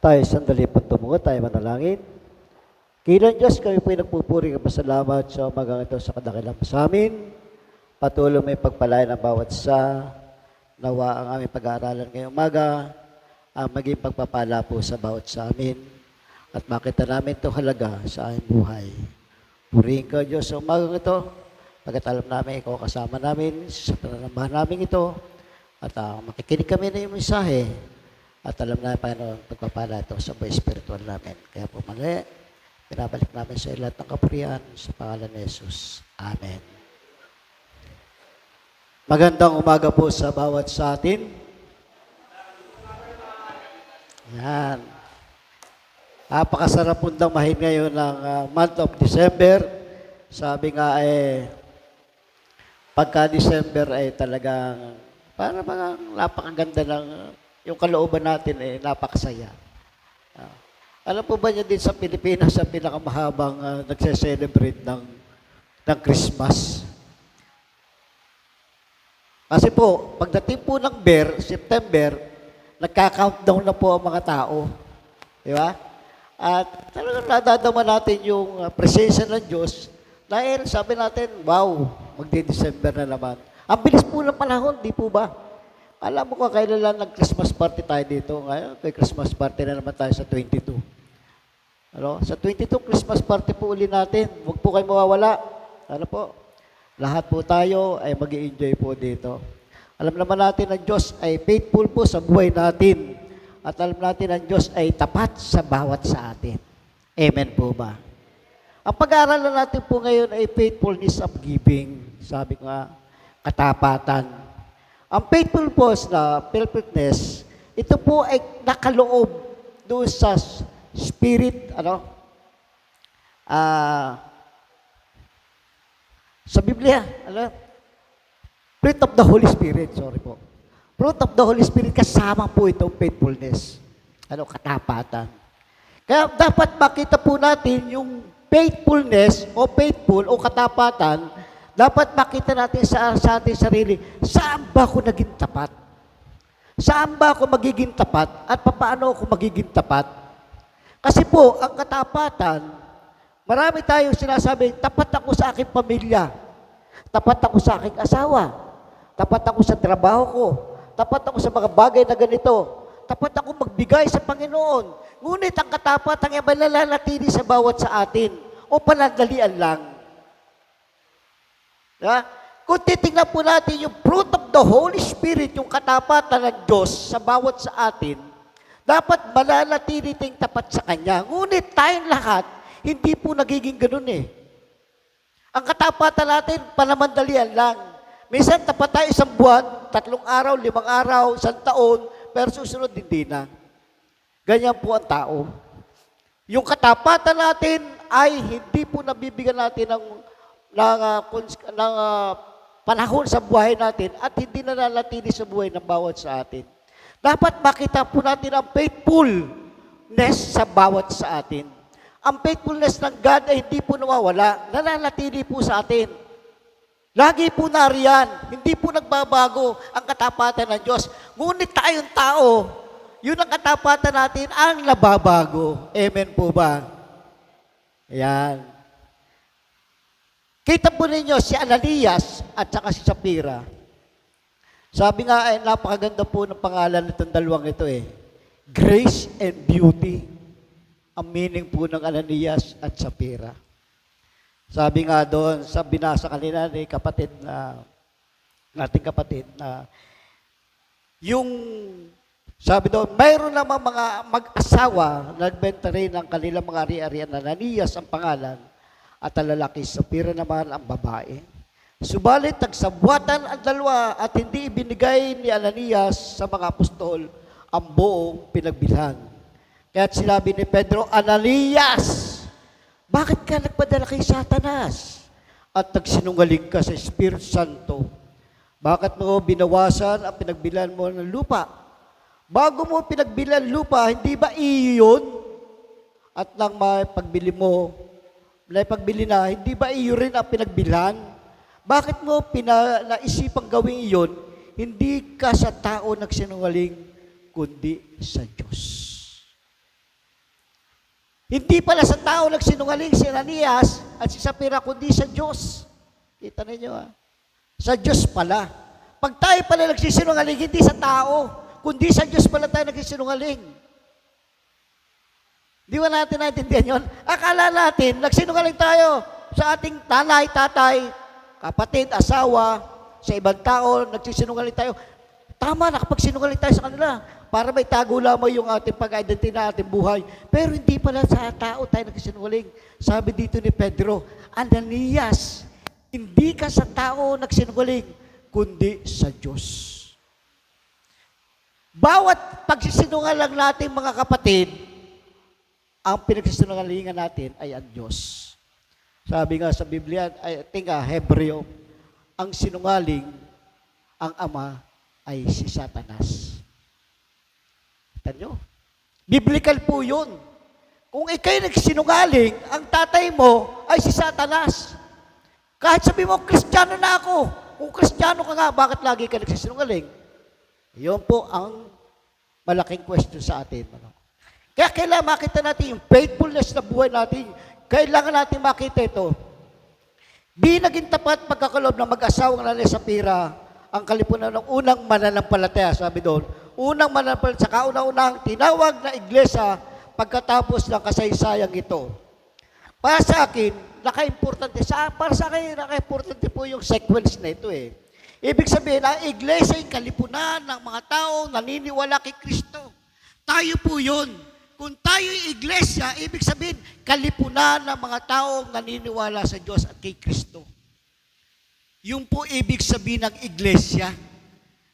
Tayo sandali po tumungo, tayo manalangin. Kilang Diyos, kami po'y nagpupuri at pasalamat sa umagang ito sa kadakilang sa amin. Patuloy may pagpalain ang bawat isa. Nawa ang aming pag-aaralan ngayong umaga, ang maging pagpapala po sa bawat sa amin. At makita namin ito halaga sa aming buhay. Purihin ka, Diyos, sa umagang ito. Pagkat alam namin, ikaw kasama namin sa pananambahan namin ito. At makikinig kami na yung mensahe. At alam na, Panginoon, pagpapala ito sa buhay spiritual namin. Kaya po mali, pinabalik namin sa lahat ng kapurihan sa pangalan ni Jesus. Amen. Magandang umaga po sa bawat sa atin. Yan. Napakasarap pong damahin ngayon ng month of December. Sabi nga pagka December ay talagang para mga napakaganda ng yung kalooban natin napakasaya. Alam po ba niyo din sa Pilipinas sa pinakamahabang nagse-celebrate ng Christmas? Kasi po, pagdating po ng September, nagka-countdown na po ang mga tao. Di ba? At talagang nadadama natin yung presensya ng Diyos dahil sabi natin, wow, magdi-December na naman. Ang bilis po ng panahon, di po ba? Alam mo kung kailan lang nag-Christmas party tayo dito. Ngayon, may Christmas party na naman tayo sa 22. Ano? Sa 22, Christmas party po uli natin. Huwag po kayo mawawala. Ano po? Lahat po tayo ay mag-i-enjoy po dito. Alam naman natin ang Diyos ay faithful po sa buhay natin. At alam natin ang Diyos ay tapat sa bawat sa atin. Amen po ba? Ang pag-aaralan natin po ngayon ay faithfulness of giving. Sabi ko nga, katapatan. Ang faithful po na faithfulness, ito po ay nakaloob doon sa spirit, sa Biblia, fruit of the Holy Spirit, sorry po. Fruit of the Holy Spirit, kasama po itong faithfulness. Katapatan. Kaya dapat makita po natin yung faithfulness o faithful o katapatan. Dapat makita natin sa ating sarili, saan ba ako naging tapat? Saan ba ako magiging tapat? At paano ako magiging tapat? Kasi po, ang katapatan, marami tayong sinasabi, tapat ako sa aking pamilya. Tapat ako sa aking asawa. Tapat ako sa trabaho ko. Tapat ako sa mga bagay na ganito. Tapat ako magbigay sa Panginoon. Ngunit ang katapatan ay malalanatili sa bawat sa atin o panandalian lang. Kung titingnan po natin yung fruit of the Holy Spirit, yung katapatan ng Diyos sa bawat sa atin, dapat mananatili tayong tapat sa Kanya. Ngunit tayong lahat, hindi po nagiging ganun Ang katapatan natin, panamandalian lang. Minsan tapat tayo isang buwan, 3 araw, 5 araw, 1 taon, pero susunod hindi na. Ganyan po ang tao. Yung katapatan natin ay hindi po nabibigyan natin ng panahon sa buhay natin at hindi nananatili sa buhay ng bawat sa atin. Dapat makita po natin ang faithfulness sa bawat sa atin. Ang faithfulness ng God ay hindi po nawawala, nananatili po sa atin. Lagi po nariyan, hindi po nagbabago ang katapatan ng Diyos. Ngunit tayong tao, yun ang katapatan natin ang nababago. Amen po ba? Ayan. Kita po ninyo si Ananias at saka si Sapphira. Sabi nga ay napakaganda po ng pangalan nitong dalawang ito Grace and beauty. Ang meaning po ng Ananias at Sapphira. Sabi nga doon, sa binasa kanina ni nating kapatid na yung sabi doon, mayroon naman mga mag-asawa nagbenta rin ng kanilang mga ari-arian. Ananias ang pangalan. At ang lalaki, Sapphira naman ang babae. Subalit, nagsabuatan ang dalawa at hindi ibinigay ni Ananias sa mga apostol ang buong pinagbilhan. Kaya't sinabi ni Pedro, Ananias, bakit ka nagpadala kay Satanas? At nagsinungaling ka sa Espiritu Santo. Bakit mo binawasan ang pinagbilhan mo ng lupa? Bago mo pinagbilhan lupa, hindi ba iyo yun? At nang mapagbili mo, pagbili na, hindi ba iyo rin ang pinagbilhan? Bakit mo naisipang gawin iyon? Hindi ka sa tao nagsinungaling, kundi sa Diyos. Hindi pala sa tao nagsinungaling si Ananias at si Sapphira, kundi sa Diyos. Kita ninyo Sa Diyos pala. Pag tayo pala nagsisinungaling, hindi sa tao, kundi sa Diyos pala tayo nagsisinungaling. Di ba natin naintindihan yun? Akala natin, nagsinungaling tayo sa ating nanay, tatay, kapatid, asawa, sa ibang tao, nagsisinungaling tayo. Tama, nakapagsinungaling tayo sa kanila para may tago lamang yung ating pag-identity na ating buhay. Pero hindi pala sa tao tayo nagsisinungaling. Sabi dito ni Pedro, Ananias, hindi ka sa tao nagsinungaling, kundi sa Diyos. Bawat pagsisinungaling natin mga kapatid, ang pinagsisinungalingan natin ay ang Diyos. Sabi nga sa Biblia, I think Hebreo, ang sinungaling, ang ama ay si Satanas. Kita nyo? Biblical po yun. Kung ikay nagsinungaling, ang tatay mo ay si Satanas. Kahit sabi mo, Kristiyano na ako. Kung Kristiyano ka nga, bakit lagi ka nagsisinungaling? Yun po ang malaking question sa atin. Kaya kailangan makita natin yung faithfulness na buhay natin. Kailangan natin makita ito. Di naging tapat pagkakaloob ng mag-asawang Ananias at Sapphira ang kalipunan ng unang mananampalataya, sabi doon. Unang mananampalataya, sa kauna-unang tinawag na iglesia pagkatapos ng kasaysayang ito. Para sa akin, naka-importante po yung sequence na ito Ibig sabihin, ang iglesia ay kalipunan ng mga taong naniniwala kay Kristo. Tayo po yun. Kung tayo ay iglesia, ibig sabihin, kalipunan ng mga taong naniniwala sa Diyos at kay Kristo. Yung po ibig sabihin ng iglesia.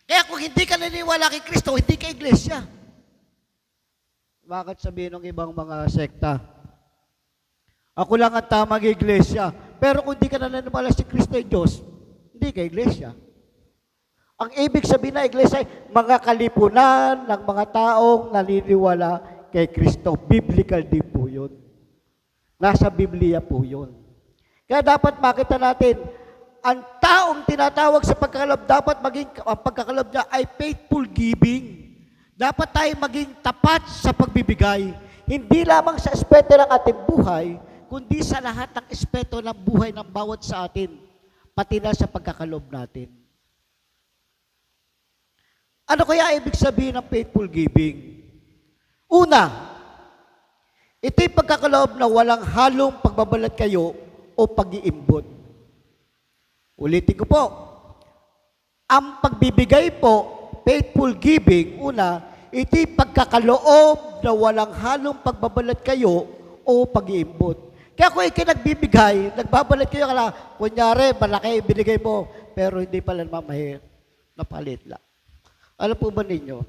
Kaya kung hindi ka naniniwala kay Kristo, hindi ka iglesia. Bakit sabihin ng ibang mga sekta? Ako lang ang tamang iglesia. Pero kung hindi ka naniniwala si Kristo ay Diyos, hindi ka iglesia. Ang ibig sabihin ng iglesia ay mga kalipunan ng mga taong naniniwala kay Kristo. Biblical din po yun. Nasa Biblia po yun. Kaya dapat makita natin, ang taong tinatawag sa pagkakalob, dapat maging, ang pagkakalob niya ay faithful giving. Dapat tayo maging tapat sa pagbibigay. Hindi lamang sa aspeto ng ating buhay, kundi sa lahat ng aspeto ng buhay ng bawat sa atin, pati na sa pagkakalob natin. Ano kaya ibig sabihin ng faithful giving? Una, ito'y pagkakaloob na walang halong pagbabalat kayo o pag-iimbot. Ulitin ko po, ang pagbibigay po, faithful giving, una, ito'y pagkakaloob na walang halong pagbabalat kayo o pag-iimbot. Kaya kung ikay nagbibigay, nagbabalat kayo, kunyari, malaki binigay mo, pero hindi pala mamahir, napalit lang. Alam po ba ninyo?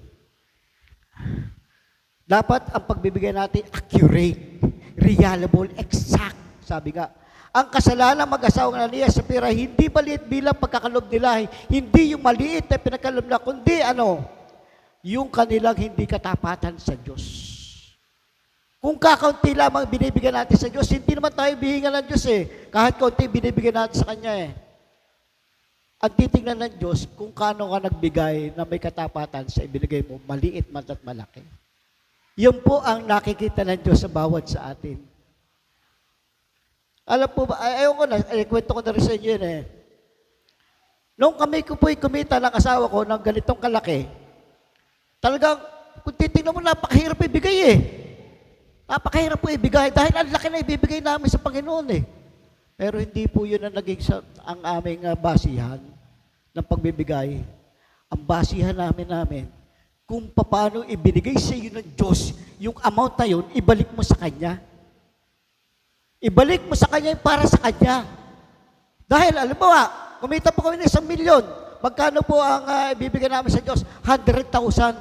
Dapat ang pagbibigay natin accurate, reliable, exact. Sabi nga, ang kasalanan mag-asawang Ananias at Sapphira, hindi maliit bilang pagkakalob nila, hindi yung maliit na pinagkalob nila, kundi yung kanilang hindi katapatan sa Diyos. Kung kakaunti lamang binibigyan natin sa Diyos, hindi naman tayo bihingan ng Diyos Kahit kaunti binibigyan natin sa Kanya Ang titingnan ng Diyos, kung kano ka nagbigay na may katapatan sa ibinigay mo, maliit man at malaki. Yun po ang nakikita ng Diyos sa bawat sa atin. Alam po ba, ayaw ko na, kwento ko na rin sa inyo yun Nung kami ko po'y kumita ng asawa ko ng ganitong kalaki, talagang, kung titingnan mo, napakahirap ibigay Napakahirap po ibigay dahil ang laki na ibibigay namin sa Panginoon Pero hindi po yun ang naging ang aming basihan ng pagbibigay. Ang basihan namin, kung paano ibinigay sa iyo ng Diyos, yung amount na yun, ibalik mo sa Kanya. Ibalik mo sa Kanya yung para sa Kanya. Dahil, alam mo kumita po kami ng 1 milyon. Magkano po ang ibibigay namin sa Diyos? 100,000.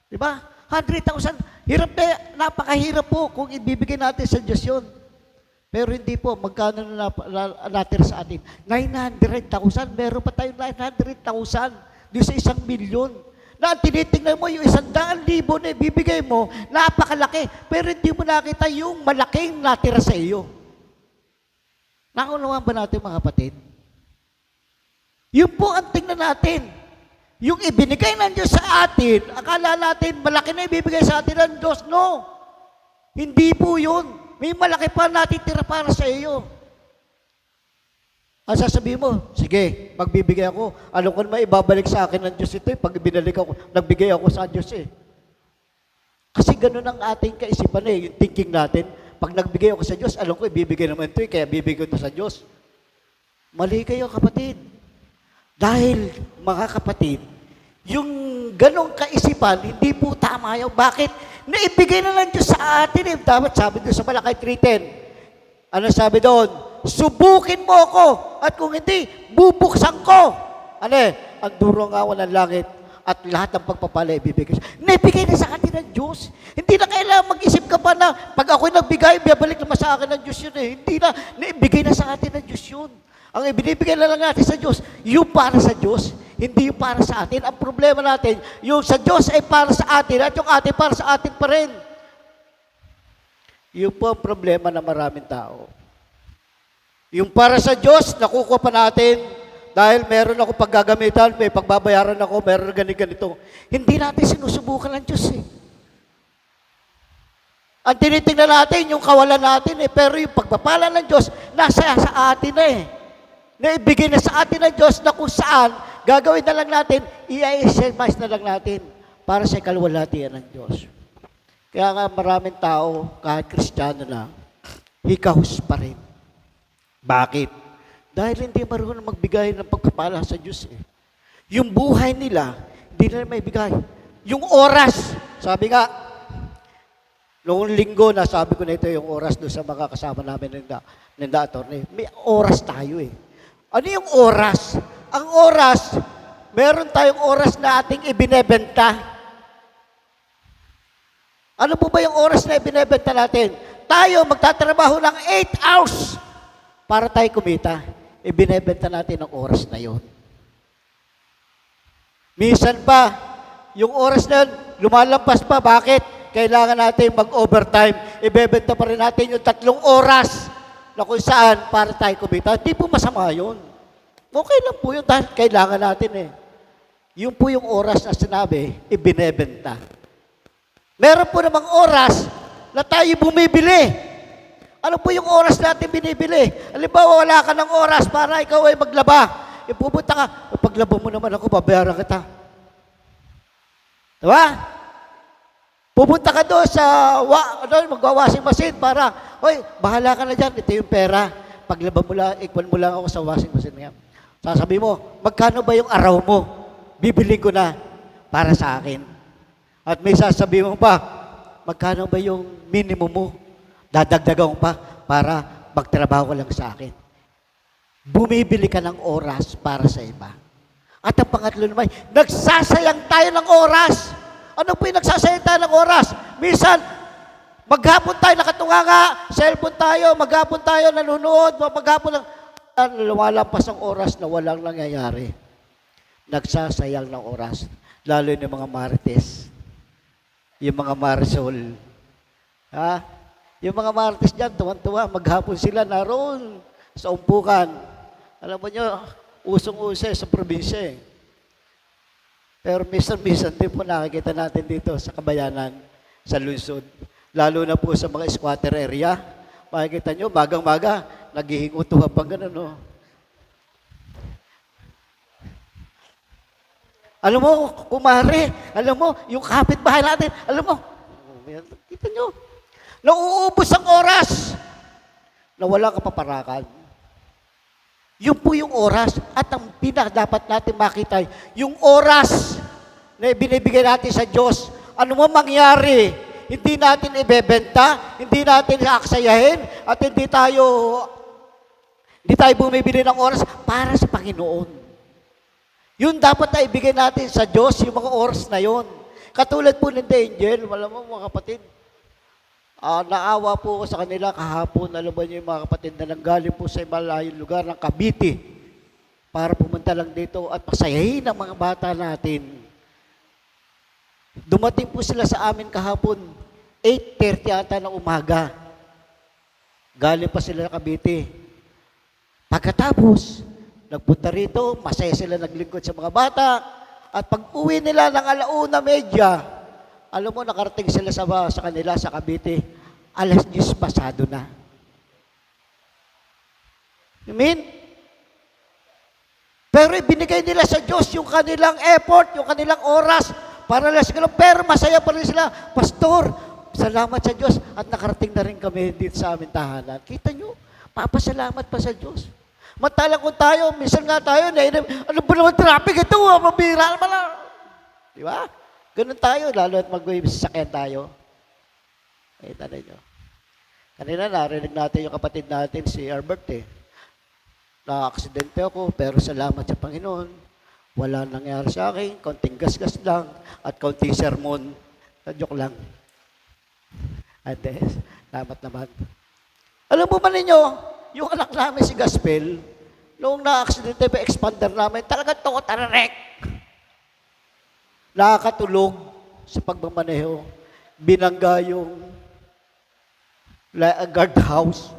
Diba? 100,000. Hirap napakahirap po kung ibibigay natin sa Diyos yun. Pero hindi po, magkano na natira sa atin? 900,000. Meron pa tayong 900,000 doon sa 1 milyon. Na tinitingnan mo yung 100,000 na ibibigay mo, napakalaki. Pero hindi mo nakita yung malaking natira sa iyo. Nakunawan ba natin mga kapatid? Yun po ang tingnan natin. Yung ibinigay ng Diyos sa atin, akala natin malaki na ibibigay sa atin ng Diyos. No. Hindi po yun. May malaki pa natitira para sa iyo. Ang sasabihin mo, sige, magbibigay ako. Alam ko naman, ibabalik sa akin ng Diyos ito eh. Pag binalik ako, nagbigay ako sa Diyos eh. Kasi ganun ang ating kaisipan eh, yung thinking natin. Pag nagbigay ako sa Diyos, alam ko, ibibigay naman ito eh, kaya bibigay ko ito sa Diyos. Mali kayo, kapatid. Dahil, mga kapatid, yung ganong kaisipan, hindi po tama yun. Bakit? Naibigay na ng Diyos sa atin eh. Dapat sabi doon sa Malakay 3:10. Ano sabi doon? Subukin mo ako at kung hindi, bubuksan ko. Ano eh? Ang duro ng awan ng langit at lahat ng pagpapala ibibigay. Naibigay na sa atin ng Diyos. Hindi na kailangan mag-isip ka pa na pag ako'y nagbigay, bibalik naman sa akin ng Diyos yun eh. Hindi na. Naibigay na sa atin ng Diyos yun. Ang ibinibigay na lang natin sa Diyos, yung para sa Diyos, hindi yung para sa atin. Ang problema natin, yung sa Diyos ay para sa atin at yung atin para sa atin pa rin. Yun po ang problema ng maraming tao. Yung para sa Diyos, nakukuha pa natin dahil meron ako paggagamitan, may pagbabayaran ako, meron ganito. Hindi natin sinusubukan ng Diyos eh. Ang tinitingnan natin, yung kawalan natin eh, pero yung pagpapala ng Diyos, nasa sa atin na eh. Naibigay na sa atin ng Diyos na kung saan, gagawin na lang natin, i-exercise na lang natin para sa kalwalhatian ng Diyos. Kaya nga maraming tao, kahit Kristiyano na, hikahus pa rin. Bakit? Dahil hindi marunong magbigay ng pagpapala sa Diyos eh. Yung buhay nila, hindi nila may bigay. Yung oras, sabi nga, noong linggo na sabi ko na ito yung oras doon sa mga kasama namin ng attorney. May oras tayo eh. Ano yung oras? Ang oras, meron tayong oras na ating ibinebenta. Ano po ba yung oras na ibinebenta natin? Tayo magtatrabaho ng 8 hours para tayo kumita. Ibinebenta natin ang oras na yon. Minsan pa, yung oras na yun, lumalampas pa. Bakit? Kailangan natin mag-overtime. Ibebenta pa rin natin yung 3 oras na kung saan para tayo kumita. Hindi po masama yun. Okay lang po yun dahil kailangan natin eh. Yun po yung oras na sinabi, ibinebenta. Meron po namang oras na tayo bumibili. Ano po yung oras natin binibili? Halimbawa, wala ka ng oras para ikaw ay maglaba. Ipupunta ka, paglaba mo naman ako, babayaran kita. Diba? Pupunta ka doon sa magwa-washing machine para, hoy, bahala ka na dyan, ito yung pera. Paglaba mo lang, ikwan mo lang ako sa washing machine niya. Sasabi mo, magkano ba yung araw mo? Bibili ko na para sa akin. At may sasabi mo pa, magkano ba yung minimum mo? Dadagdagan ko pa para magtrabaho lang sa akin. Bumibili ka ng oras para sa iba. At ang pangatlo naman, nagsasayang tayo ng oras. Ano po yung nagsasayang tayo ng oras? Minsan, maghapon tayo nakatunganga, cellphone tayo, maghapon tayo nanonood, maghapon lang, lumalampas ang oras na walang nangyayari. Nagsasayang ng oras. Lalo yung mga marites, yung mga marisol. Ha? Yung mga marites dyan, tuwan-tuwa, maghapon sila naroon sa umpukan. Alam mo nyo, usong-uso sa probinsya eh. Pero minsan-minsan din po nakikita natin dito sa Kabayanan, sa lungsod. Lalo na po sa mga squatter area. Makikita nyo, magang-maga, naghihingutuhan pang gano'n, no? Alam mo, kumare, alam mo, yung kapitbahay natin, alam mo, kita nyo, nauubos ang oras na wala kapaparakan. Yun po yung oras at ang dapat natin makita, yung oras na binibigay natin sa Diyos, ano mo mangyari, hindi natin ibebenta, hindi natin aksayahin, at hindi tayo bumibili ng oras para sa Panginoon. Yun dapat na ibigay natin sa Diyos, yung mga oras na yun. Katulad po ng Angel, alam mo mga kapatid, naawa po ako sa kanila kahapon. Alam mo niyo yung mga kapatid na nanggaling po sa malayong lugar ng Cavite para pumunta lang dito at pasayahin ang mga bata natin. Dumating po sila sa amin kahapon, 8:30 ata ng umaga. Galing pa sila sa Cavite. Pagkatapos, nagpunta rito, masaya sila naglingkod sa mga bata. At pag uwi nila ng 1:30, alam mo, nakarating sila sa kanila, sa Cavite. 10 pasado na. You mean? Pero ibinigay nila sa Diyos yung kanilang effort, yung kanilang oras, para lang sila, pero masaya pa rin sila. Pastor, salamat sa Diyos at nakarating na rin kami dito sa aming tahanan. Kita nyo, papasalamat pa sa Diyos. Matalang kung tayo, minsan nga tayo, ano ba naman traffic ito, mabira naman lang. Di ba? Ganun tayo, lalo at mag-sasakyan tayo. Ay, tanay nyo. Kanina narinig natin yung kapatid natin, si Albert Na-aksidente ako, pero salamat sa Panginoon. Wala nangyari sa akin, konting gasgas lang, at konting sermon. Joke lang. At salamat naman. Alam mo ba ninyo, yung anak namin si Gaspel, noong na-aksidente pa expander namin, talagang tararek. Nakakatulog sa pagmamaneho. Binangga yung guardhouse.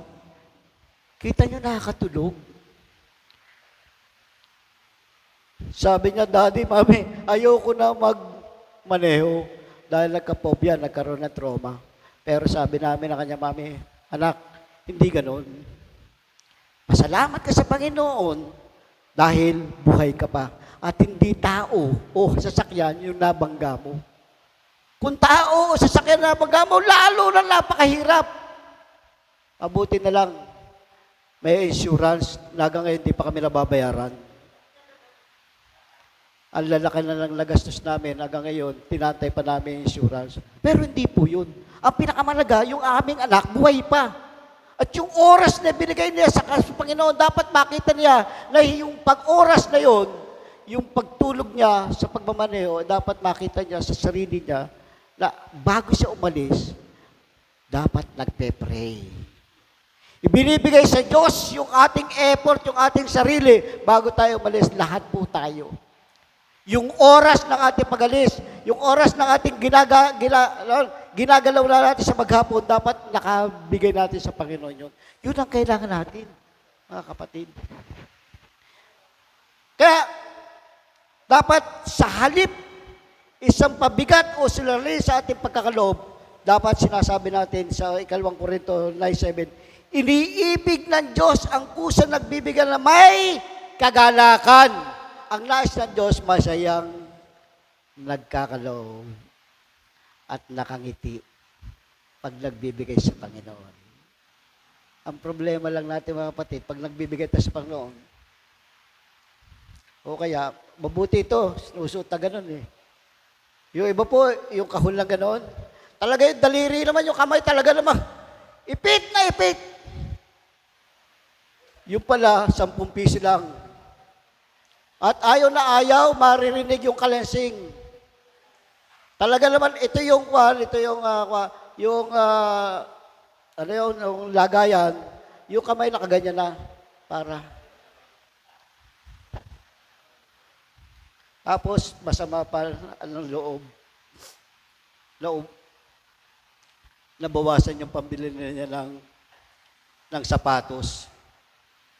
Kita nyo, nakakatulog. Sabi niya, Daddy, Mami, ayoko na magmaneho dahil nagka-phobia, nagkaroon ng trauma. Pero sabi namin na kanya, Mami, anak, hindi ganon. Pasalamat ka sa Panginoon dahil buhay ka pa. At hindi tao o sasakyan yung nabangga mo. Kung tao o sasakyan na nabangga mo, lalo na napakahirap. Abuti na lang, may insurance, hanggang ngayon hindi pa kami nababayaran. Ang lalaki na lang nagastos namin, hanggang ngayon, tinatay pa namin insurance. Pero hindi po yun. Ang pinakamalaga, yung aming anak, buhay pa. At yung oras na binigay niya sa Panginoon, dapat makita niya na yung pag-oras na yun, yung pagtulog niya sa pagmamaneho, dapat makita niya sa sarili niya na bago siya umalis, dapat nagpe-pray. Ibinibigay sa Diyos yung ating effort, yung ating sarili, bago tayo umalis, lahat po tayo. Yung oras ng ating pag-alis, yung oras ng ating ginagalaw na natin sa maghapon, dapat nakabigay natin sa Panginoon yun. Yun ang kailangan natin, mga kapatid. Kaya, dapat sa halip, isang pabigat o sulali sa ating pagkakaloob, dapat sinasabi natin sa 2 Korinto 9:7, iniibig ng Diyos ang kusang nagbibigay na may kagalakan. Ang nais ng Diyos, masayang nagkakaloob at nakangiti pag nagbibigay sa Panginoon. Ang problema lang natin, mga kapatid, pag nagbibigay tayo sa Panginoon, o kaya, mabuti ito, sinusuot na ganun Yung iba po, yung kahon lang ganun, talaga yung daliri naman, yung kamay talaga naman, ipit na ipit. Yung pala, 10 piso lang. At ayaw na ayaw, maririnig yung kalensing. Talaga naman, ito yung lagayan, yung kamay nakaganyan na, para. Tapos, masama pa ang loob. Nabawasan yung pambili niya ng sapatos.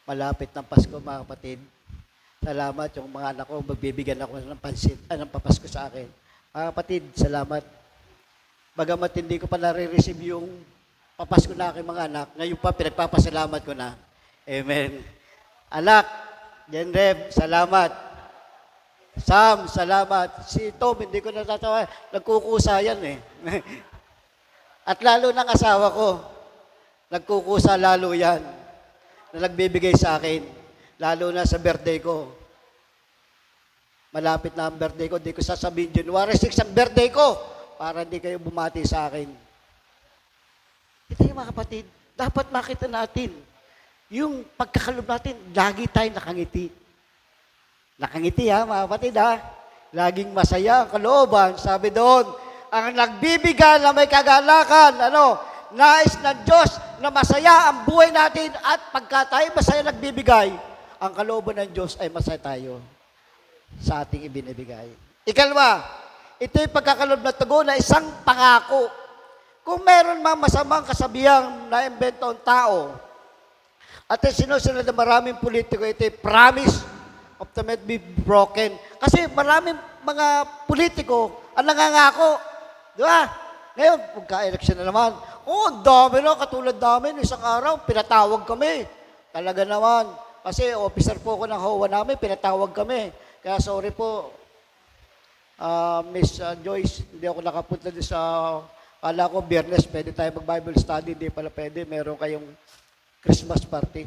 Malapit ng Pasko, mga kapatid. Salamat yung mga anak ko, magbibigyan ako ng pansit, ng papasko sa akin. Mga kapatid, salamat. Bagamat hindi ko pa nare-receive yung papasko na aking mga anak, ngayon pa pinagpapasalamat ko na. Amen. Anak, Jenrev, salamat. Sam, salamat. Si Tom, hindi ko natatawa. Nagkukusa yan At lalo ng asawa ko, nagkukusa lalo yan. Na nagbibigay sa akin. Lalo na sa birthday ko. Malapit na ang birthday ko. Hindi ko sasabihin, January 6 ang birthday ko. Para hindi kayo bumati sa akin. Ito yung mga kapatid. Dapat makita natin. Yung pagkakalob natin, lagi tayo nakangiti. Nakangiti mga kapatid Laging masaya ang kalooban. Sabi doon, ang nagbibigay na may kagalakan, nais ng Diyos na masaya ang buhay natin at pagka tayo masaya nagbibigay, ang kalooban ng Diyos ay masaya tayo sa ating ibinibigay. Ikalawa, ito yung pagkakalob na tugon na isang pangako. Kung meron mang masamang kasabihang na-invento ang tao, at sinusunod na maraming politiko, ito yung promise of the may be broken. Kasi maraming mga politiko ang nangangako. Di ba? Ngayon, pagka-election na naman, Oo, ang dami na. Katulad namin, isang araw, pinatawag kami. Talaga naman. Kasi officer po ako ng HOA namin, pinatawag kami. Kaya sorry po, Miss Joyce, hindi ako nakapunta din sa, kala ko, Biyernes, pwede tayo mag-Bible study. Hindi pala pwede, meron kayong Christmas party.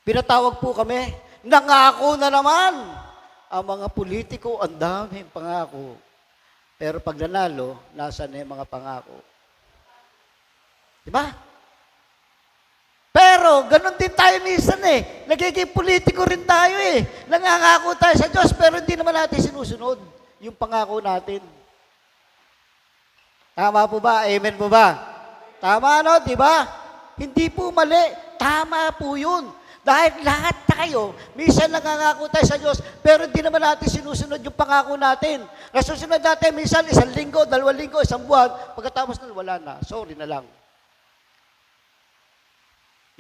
Pinatawag po kami. Nangako na naman. Ang mga politiko, ang daming pangako. Pero pag nanalo, nasa na yung mga pangako? Diba? Pero, ganun din tayo minsan eh. Nagiging politiko rin tayo eh. Nangangako tayo sa Diyos, pero hindi naman natin sinusunod yung pangako natin. Tama po ba? Amen po ba? Tama, no? Diba? Hindi po mali. Tama po yun. Dahil lahat tayo, minsan nangangako tayo sa Diyos, pero hindi naman natin sinusunod yung pangako natin. Nasusunod natin, minsan 1 linggo, 2 linggo, 1 buwan, pagkatapos na wala na. Sorry na lang.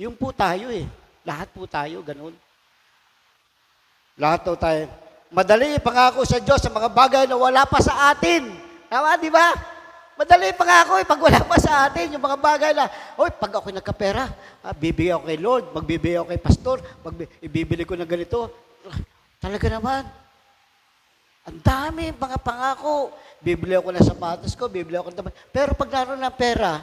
Yung po tayo eh. Lahat po tayo, ganun. Lahat po tayo. Madali pangako sa Diyos sa mga bagay na wala pa sa atin. Tama, di ba? Madali pangako eh, pag wala pa sa atin, yung mga bagay na, pag ako nagkapera, bibigay ako kay Lord, magbibigay ako kay Pastor, ibibili ko ng ganito. Talaga naman. Ang dami mga pangako. Bibili ako ng sapatos ko, bibili ako ng pero pag naroon ng pera,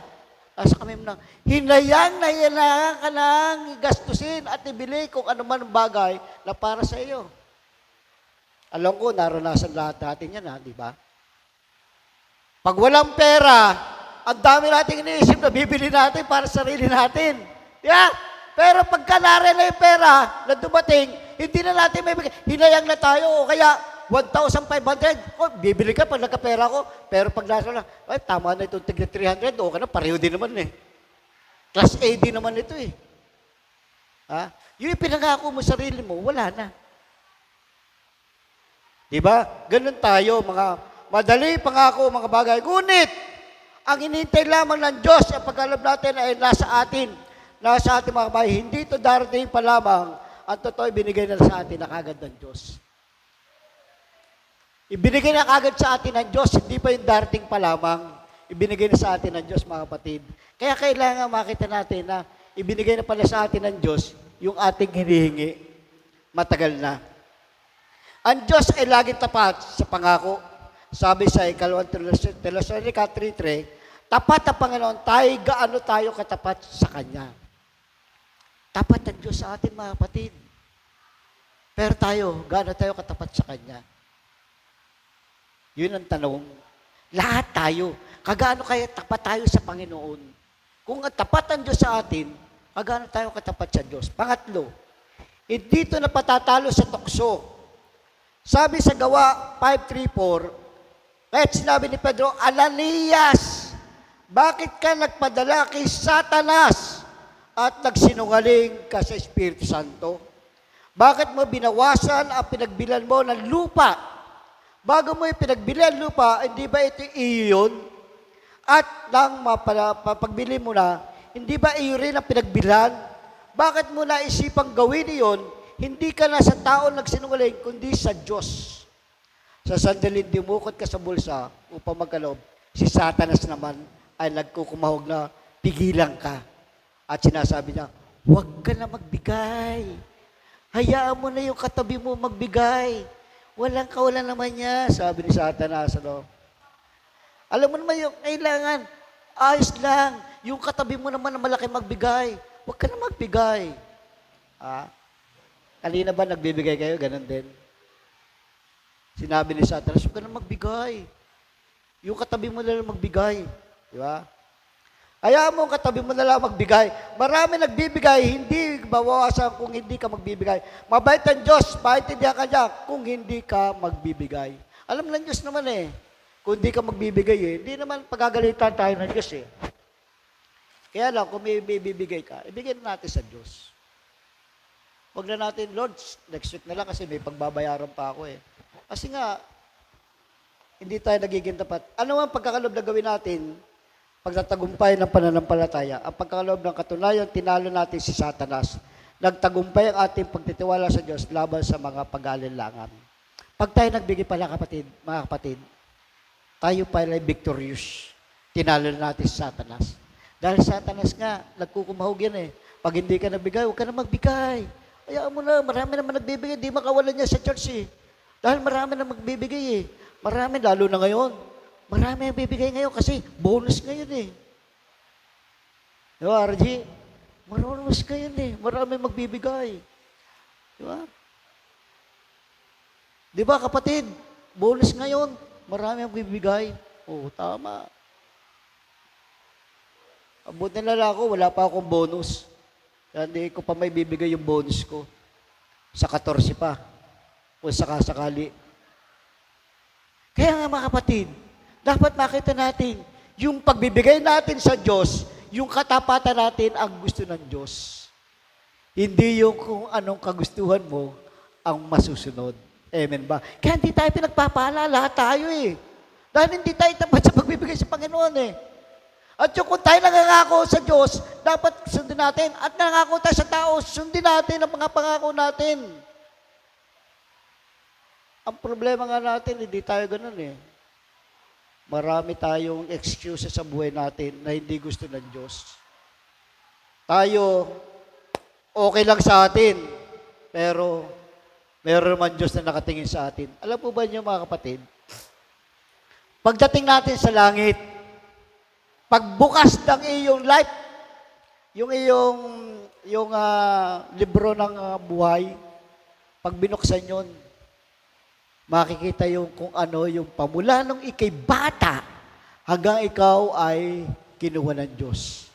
asa kami nang hinayang na kailangan ka nang gastusin at ibili kung ano man bagay na para sa iyo. Alam ko, naranasan lahat natin yan, di ba? Pag walang pera, ang dami nating iniisip na bibili natin para sa sarili natin. Yeah? Pero pagka narin na yung pera na dumating, hindi na natin may bigay. Hinayang na tayo o kaya 1,500. Bibili ka pag nagkapera ko. Pero pag nasa na, tama na itong tigna 300. O ka na, pareho din naman eh. Class A din naman ito eh. Yung pinangako mo sarili mo, wala na. Diba? Ganun tayo, mga madali pangako, mga bagay. Ngunit, ang inintay lamang ng Diyos, ang pagkalab natin ay nasa atin. Nasa ating mga bahay. Hindi ito darating pa lamang. Ang totoo, ibinigay na sa atin na kagad ng Diyos. Ibinigay na kagad sa atin ng Diyos, hindi pa yung darating pa lamang. Ibinigay na sa atin ng Diyos, mga kapatid. Kaya kailangan makita natin na ibinigay na pala sa atin ng Diyos yung ating hinihingi. Matagal na. Ang Diyos ay laging tapat sa pangako. Sabi sa Ikalawang Tesalonica 3:3, tapat ang Panginoon, gaano tayo katapat sa Kanya. Tapat ang Diyos sa atin, mga kapatid. Pero tayo, gaano tayo katapat sa Kanya? Yun ang tanong. Lahat tayo. Kagaano kaya tapat tayo sa Panginoon? Kung tapat ang Diyos sa atin, kagaano tayo katapat sa Diyos? Pangatlo, dito na patatalo sa tukso. Sabi sa Gawa 5:3-4, kahit sinabi ni Pedro, Ananias, bakit ka nagpadala kay Satanas at nagsinungaling ka sa Espiritu Santo? Bakit mo binawasan ang pinagbilan mo ng lupa? Bago mo pinagbilan ng lupa, hindi ba ito iyo yun? At nang pagbili mo na, hindi ba iyo rin ang pinagbilan? Bakit mo naisipang gawin iyon? Hindi ka na sa tao nagsinungaling, kundi sa Diyos. Sa sandaling dumukot ka sa bulsa upang magkaloob, si Satanas naman ay nagkukumahog na pigilan ka. At sinasabi niya, huwag ka na magbigay. Hayaan mo na yung katabi mo magbigay. Walang kawalan naman niya, sabi ni Satanas. Alam mo naman yung kailangan, ayos lang. Yung katabi mo naman na malaki magbigay. Huwag ka na magbigay. Kanina ba nagbibigay kayo? Ganon din. Sinabi ni Satanas, huwag ka na magbigay. Yung katabi mo na lang magbigay. Di ba? Hayaan mo, katabi mo na lang magbigay. Marami nagbibigay, hindi bawasan kung hindi ka magbibigay. Mabait ang Diyos, maintindihan ka niya kung hindi ka magbibigay. Alam ng Diyos naman eh, kung hindi ka magbibigay hindi naman pagagalitan tayo ng Diyos eh. Kaya lang, kung may bibigay ka, ibigay na natin sa Diyos. Huwag na natin, Lord, next week na lang kasi may pagbabayaran pa ako eh. Kasi nga, hindi tayo nagiging tapat. Ano ang pagkakalob na gawin natin pag nagtagumpay ng pananampalataya? Ang pagkakalob ng katunayan, tinalo natin si Satanas. Nagtagumpay ang ating pagtitiwala sa Diyos laban sa mga pag-aalinlangan. Pag tayo nagbigay pala, mga kapatid, tayo pala victorious. Tinalo natin si Satanas. Dahil Satanas nga, nagkukumahog yan eh. Pag hindi ka nabigay, huwag ka na magbigay. Hayaan mo na, marami naman nagbibigay, di makawalan niya sa church eh. Dahil marami na magbibigay eh. Marami, lalo na ngayon. Marami ang bibigay ngayon kasi bonus ngayon eh. Di ba, RG? Bonus ngayon eh. Marami magbibigay. Di ba? Di ba, kapatid? Bonus ngayon. Marami ang bibigay. Oo, tama. Abot na lang ako, wala pa akong bonus. Kaya hindi ko pa may bibigay yung bonus ko. Sa 14 pa. O sakasakali. Kaya nga mga kapatid, dapat makita natin, yung pagbibigay natin sa Diyos, yung katapatan natin ang gusto ng Diyos. Hindi yung kung anong kagustuhan mo ang masusunod. Amen ba? Kaya hindi tayo pinagpapala, lahat tayo eh. Dahil hindi tayo tapat sa pagbibigay sa Panginoon eh. At yung kung tayo nangangako sa Diyos, dapat sundin natin. At nangangako tayo sa tao, sundin natin ang mga pangako natin. Ang problema nga natin, hindi tayo ganun eh. Marami tayong excuses sa buhay natin na hindi gusto ng Diyos. Tayo, okay lang sa atin, pero meron naman Diyos na nakatingin sa atin. Alam po ba niyo mga kapatid? Pagdating natin sa langit, pagbukas ng iyong life, yung libro ng buhay, pag binuksan yun, makikita yung kung ano yung pamula nung ikay bata hanggang ikaw ay kinuha ng Diyos.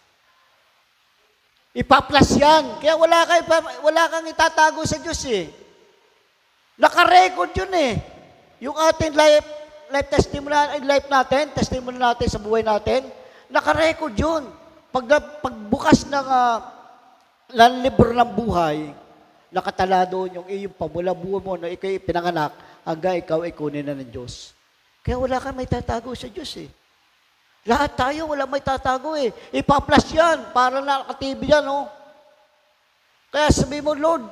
Ipaplas yan. Kaya wala kang itatago sa Diyos eh. Nakarecord yun eh. Yung ating life testimony, life natin, testimony natin sa buhay natin, nakarecord yun. Pagbukas ng libro ng buhay, nakatala doon yung iyong pamula buhay mo na ikaw pinanganak hanggang ikaw ay kunin na ng Diyos. Kaya wala kang may tatago sa Diyos eh. Lahat tayo wala may tatago eh. Ipaplas yan, para nakatibig yan oh. Kaya sabi mo, Lord,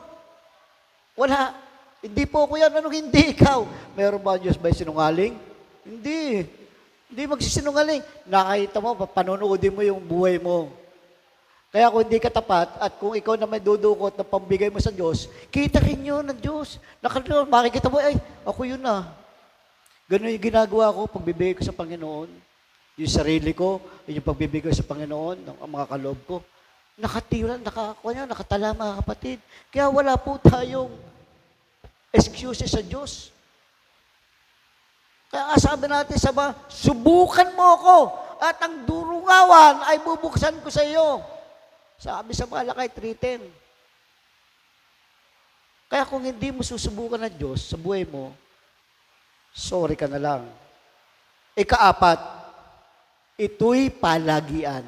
wala, hindi po ako yan, anong hindi ikaw? Meron ba Diyos ba sinungaling? Hindi. Hindi magsisinungaling. Nakita mo, panonoodin mo yung buhay mo. Kaya kung hindi ka tapat at kung ikaw na may dudukot na pambigay mo sa Diyos, kita rin yun ng Diyos. Makikita mo, ay, ako yun na. Ganun yung ginagawa ko, pagbibigay ko sa Panginoon. Yung sarili ko, yung pagbibigay ko sa Panginoon, ng mga kaloob ko. Nakatala mga kapatid. Kaya wala po tayong excuses sa Diyos. Kaya nga sabi natin sa subukan mo ako at ang durungawan ay bubuksan ko sa iyo. Sabi sa Malakay 3:10. Kaya kung hindi mo susubukan ng Diyos sa buhay mo, sorry ka na lang. Ika-4, ito'y palagian.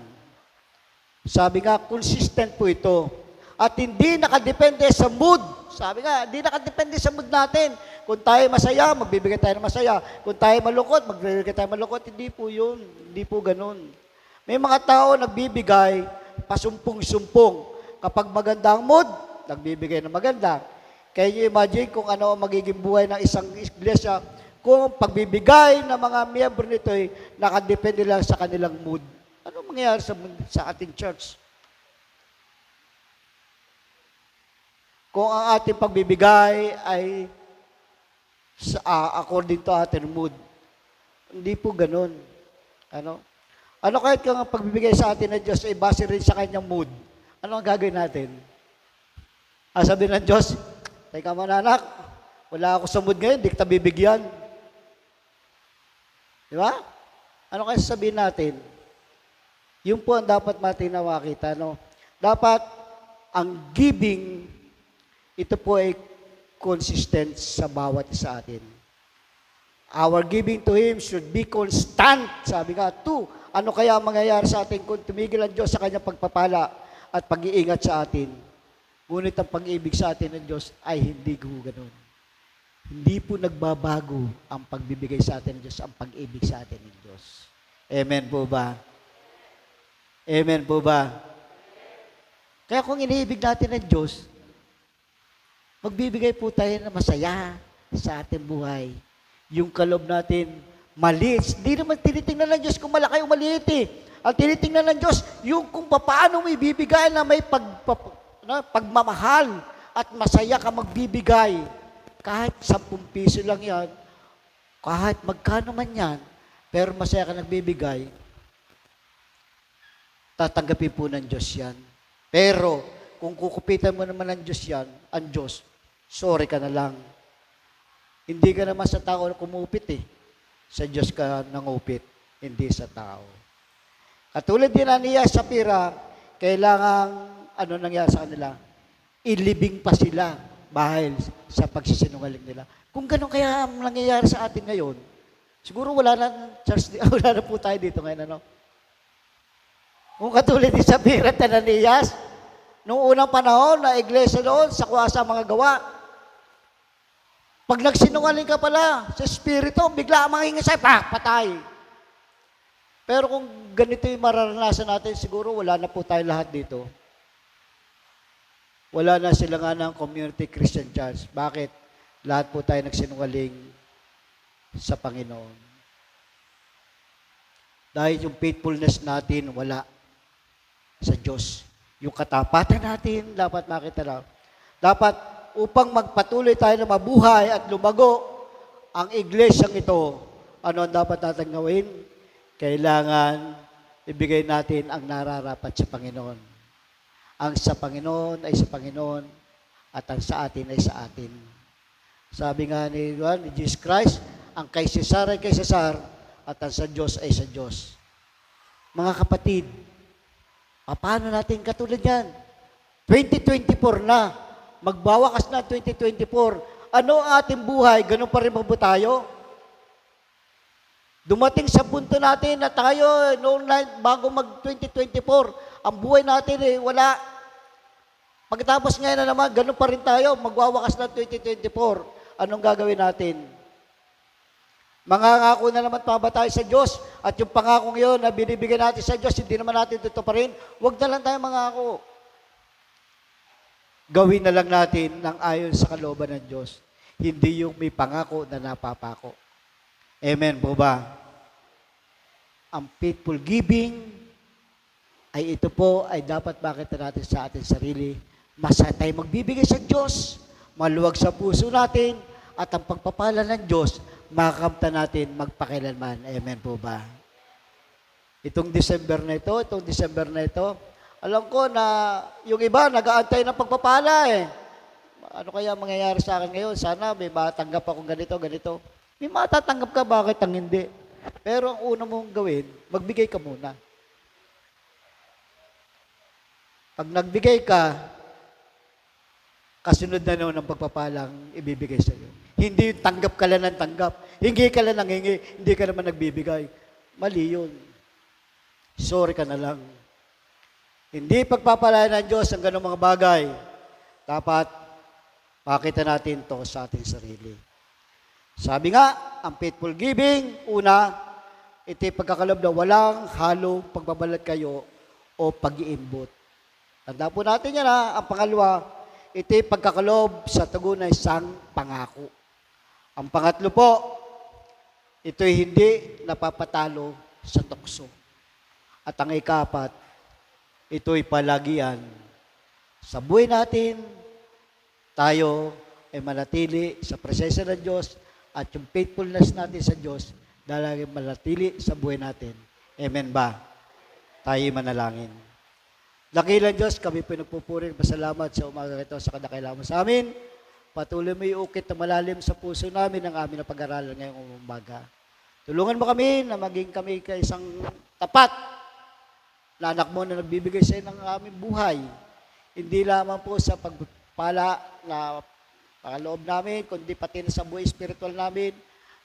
Sabi nga, consistent po ito. At hindi nakadepende sa mood. Sabi nga, hindi nakadepende sa mood natin. Kung tayo masaya, magbibigay tayo ng masaya. Kung tayo malungkot, magbibigay tayo malungkot. Hindi po yun. Hindi po ganun. May mga tao nagbibigay, pasumpong-sumpong. Kapag maganda ang mood, nagbibigay ng maganda. Kaya nyo imagine kung ano ang magiging buhay ng isang iglesia kung pagbibigay ng mga miyembro nito ay nakadepende lang sa kanilang mood. Ano mangyayari sa ating church? Kung ang ating pagbibigay ay according to ating mood, hindi po ganun. Ano kahit kung ang pagbibigay sa atin ng Diyos ay base rin sa kanyang mood, ano ang gagawin natin? Sabi ng Diyos, teka man anak, wala ako sa mood ngayon, di kita bibigyan. Di ba? Ano kaya sabihin natin? Yun po ang dapat natin na makita. No? Dapat ang giving, ito po ay consistent sa bawat isa atin. Our giving to Him should be constant. Sabi nga, 2, ano kaya ang mangyayari sa atin kung tumigil ang Diyos sa kanyang pagpapala at pag-iingat sa atin? Ngunit ang pag-ibig sa atin ng Diyos ay hindi ganun. Hindi po nagbabago ang pagbibigay sa atin ng Diyos, ang pag-ibig sa atin ng Diyos. Amen po ba? Amen po ba? Kaya kung iniibig natin ng Diyos, magbibigay po tayo ng masaya sa ating buhay. Yung kaloob natin, maliit. Hindi naman tinitingnan ng Diyos kung malaki o maliit eh. Ang tinitingnan ng Diyos, yung kung paano mo ibibigay na may pagmamahal at masaya ka magbibigay. Kahit 10 piso lang yan, kahit magkano man yan, pero masaya ka nagbibigay, tatanggapin po ng Diyos yan. Pero, kung kukupitan mo naman ng Diyos yan, ang Diyos, sorry ka na lang. Hindi ka naman sa tao na kumupit eh. Sa Diyos ka nangupit, hindi sa tao. Katulad din na niya sa Pira, kailangan, nangyari sa kanila? Ilibing pa sila dahil sa pagsisinungaling nila. Kung ganun kaya nangyayari sa atin ngayon, siguro wala na po tayo dito ngayon, ano? Kung katulad din sa Pira at Ananias, noong unang panahon na iglesia doon, sa kuwasa mga gawa, pag nagsinungaling ka pala sa Espiritu, bigla ang mangingisay, patay. Pero kung ganito yung mararanasan natin, siguro wala na po tayo lahat dito. Wala na sila nga ng Community Christian Church. Bakit? Lahat po tayo nagsinungaling sa Panginoon. Dahil yung faithfulness natin, wala sa Diyos. Yung katapatan natin, dapat makita na. Dapat, upang magpatuloy tayo na mabuhay at lumago, ang iglesyang ito, ano ang dapat natin gawin? Kailangan ibigay natin ang nararapat sa Panginoon. Ang sa Panginoon ay sa Panginoon at ang sa atin ay sa atin. Sabi nga ni Jesus Christ, ang kay Cesar ay kay Cesar at ang sa Diyos ay sa Diyos. Mga kapatid, paano natin katulad yan? 2024 na, magbawakas na 2024. Ano ang ating buhay? Ganun pa rin ba tayo? Dumating sa punto natin na tayo, bago mag-2024, ang buhay natin wala. Pagkatapos ngayon na naman, ganun pa rin tayo, magwawakas na 2024. Anong gagawin natin? Mangangako na naman pa ba tayo sa Diyos? At yung pangakong yun na binibigyan natin sa Diyos, hindi naman natin ito pa rin. Huwag na lang tayo mangako. Gawin na lang natin ng ayon sa kalooban ng Diyos. Hindi yung may pangako na napapako. Amen po ba? Ang faithful giving ay ito po ay dapat makita natin sa ating sarili. Masaya tayo magbibigay sa Diyos, maluwag sa puso natin, at ang pagpapala ng Diyos, makakamta natin magpakilanman. Amen po ba? Itong December na ito, alam ko na yung iba nag-aantay ng pagpapala eh. Ano kaya mangyayari sa akin ngayon? Sana may matanggap akong ganito. May matatanggap ka, bakit ang hindi? Pero ang una mong gawin, magbigay ka muna. Pag nagbigay ka, kasunod na naman ng pagpapalang ibibigay sa iyo. Hindi tanggap ka lang ng tanggap. Hingi ka lang ng hingi, hindi ka naman nagbibigay. Mali yun. Sorry ka na lang. Hindi pagpapalayan ng Diyos ang ganong mga bagay. Dapat pakita natin to sa ating sarili. Sabi nga, ang faithful giving, una, ito'y pagkakalob na walang halong pagbabalat kayo o pag-iimbot. Tanda po natin yan ha. Ang pangalawa, ito'y pagkakalob sa tugunay isang pangako. Ang pangatlo po, ito'y hindi napapatalo sa tukso. At ang ikapat, ito'y palagian. Sa buhay natin, tayo ay manatili sa presensya ng Diyos at yung faithfulness natin sa Diyos dalaging manatili sa buhay natin. Amen ba? Tayo manalangin. Dakilang Diyos, kami pinagpupuri, pasalamat sa umaga ito sa kadakailan mo sa amin. Patuloy mo iukit na malalim sa puso namin ang aming napag-aralan ngayong umaga. Tulungan mo kami na maging kami isang tapat na anak mo na nagbibigay sa ng aming buhay. Hindi lamang po sa pagpala na pakaloob namin, kundi pati na sa buhay spiritual namin,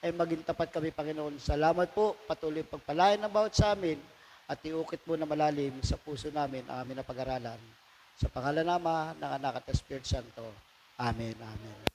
ay maging tapat kami, Panginoon. Salamat po, patuloy pagpalain ng bawat sa amin at iukit mo na malalim sa puso namin ang aming napag-aralan. Sa pangalan ng Ama, ng Anak at Espiritu Santo. Amen. Amen.